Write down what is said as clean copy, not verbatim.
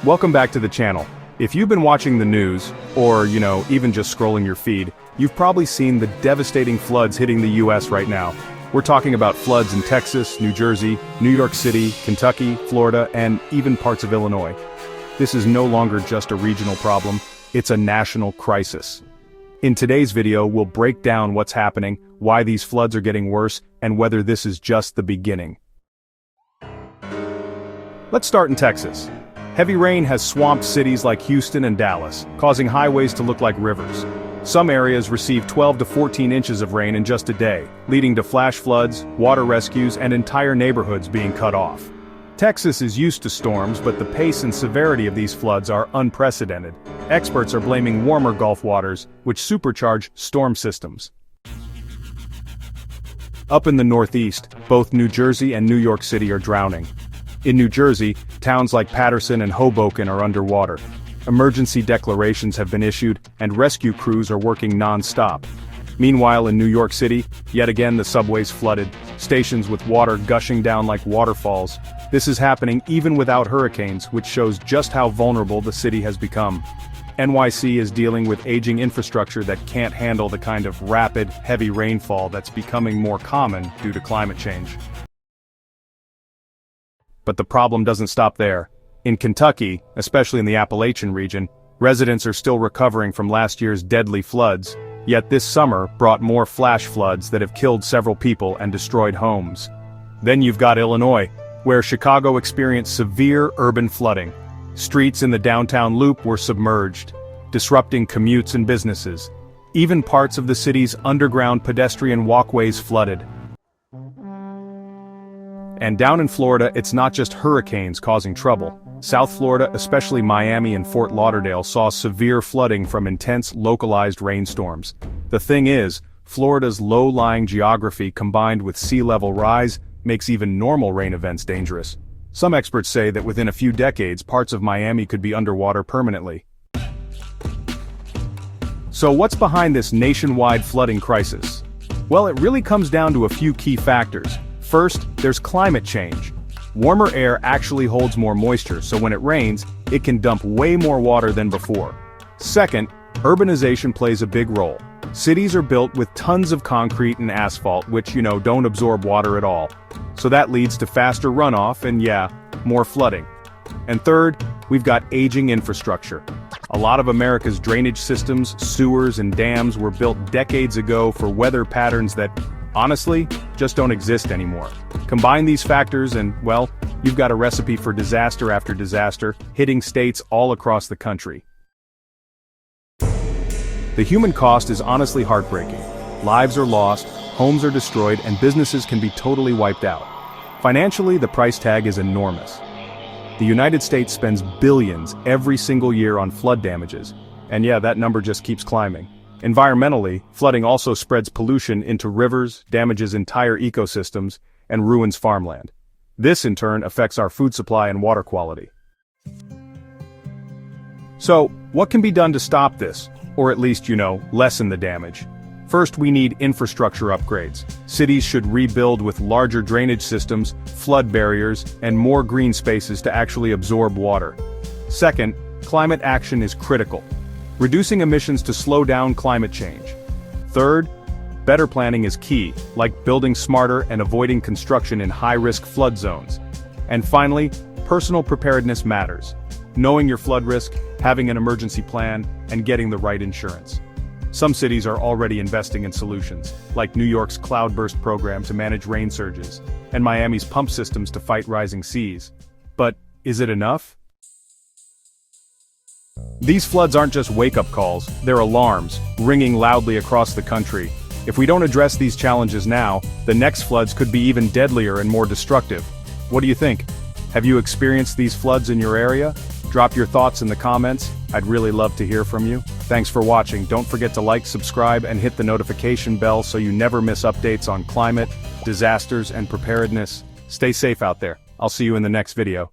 Welcome back to the channel. If you've been watching the news, or, even just scrolling your feed, you've probably seen the devastating floods hitting the US right now. We're talking about floods in Texas, New Jersey, New York City, Kentucky, Florida, and even parts of Illinois. This is no longer just a regional problem, it's a national crisis. In today's video, we'll break down what's happening, why these floods are getting worse, and whether this is just the beginning. Let's start in Texas. Heavy rain has swamped cities like Houston and Dallas, causing highways to look like rivers. Some areas received 12 to 14 inches of rain in just a day, leading to flash floods, water rescues, and entire neighborhoods being cut off. Texas is used to storms, but the pace and severity of these floods are unprecedented. Experts are blaming warmer Gulf waters, which supercharge storm systems. Up in the Northeast, both New Jersey and New York City are drowning. In New Jersey, towns like Paterson and Hoboken are underwater. Emergency declarations have been issued, and rescue crews are working non-stop. Meanwhile, in New York City, yet again the subways flooded, stations with water gushing down like waterfalls. This is happening even without hurricanes, which shows just how vulnerable the city has become. NYC is dealing with aging infrastructure that can't handle the kind of rapid, heavy rainfall that's becoming more common due to climate change. But the problem doesn't stop there. In Kentucky, especially in the Appalachian region, residents are still recovering from last year's deadly floods, yet this summer brought more flash floods that have killed several people and destroyed homes. Then you've got Illinois, where Chicago experienced severe urban flooding. Streets in the downtown loop were submerged, disrupting commutes and businesses. Even parts of the city's underground pedestrian walkways flooded. And down in Florida, it's not just hurricanes causing trouble. South Florida, especially Miami and Fort Lauderdale, saw severe flooding from intense localized rainstorms. The thing is, Florida's low-lying geography combined with sea level rise makes even normal rain events dangerous. Some experts say that within a few decades, parts of Miami could be underwater permanently. So what's behind this nationwide flooding crisis? Well, it really comes down to a few key factors. First, there's climate change. Warmer air actually holds more moisture, so when it rains, it can dump way more water than before. Second, urbanization plays a big role. Cities are built with tons of concrete and asphalt, which, don't absorb water at all. So that leads to faster runoff and, more flooding. And third, we've got aging infrastructure. A lot of America's drainage systems, sewers, and dams were built decades ago for weather patterns that, honestly, just don't exist anymore. Combine these factors and, you've got a recipe for disaster after disaster, hitting states all across the country. The human cost is honestly heartbreaking. Lives are lost, homes are destroyed, and businesses can be totally wiped out. Financially, the price tag is enormous. The United States spends billions every single year on flood damages, and that number just keeps climbing. Environmentally, flooding also spreads pollution into rivers, damages entire ecosystems, and ruins farmland. This, in turn, affects our food supply and water quality. So, what can be done to stop this? Or at least, lessen the damage? First, we need infrastructure upgrades. Cities should rebuild with larger drainage systems, flood barriers, and more green spaces to actually absorb water. Second, climate action is critical. Reducing emissions to slow down climate change. Third, better planning is key, like building smarter and avoiding construction in high-risk flood zones. And finally, personal preparedness matters. Knowing your flood risk, having an emergency plan, and getting the right insurance. Some cities are already investing in solutions, like New York's cloudburst program to manage rain surges, and Miami's pump systems to fight rising seas. But is it enough? These floods aren't just wake-up calls, they're alarms, ringing loudly across the country. If we don't address these challenges now, the next floods could be even deadlier and more destructive. What do you think? Have you experienced these floods in your area? Drop your thoughts in the comments, I'd really love to hear from you. Thanks for watching, don't forget to like, subscribe, and hit the notification bell so you never miss updates on climate, disasters, and preparedness. Stay safe out there, I'll see you in the next video.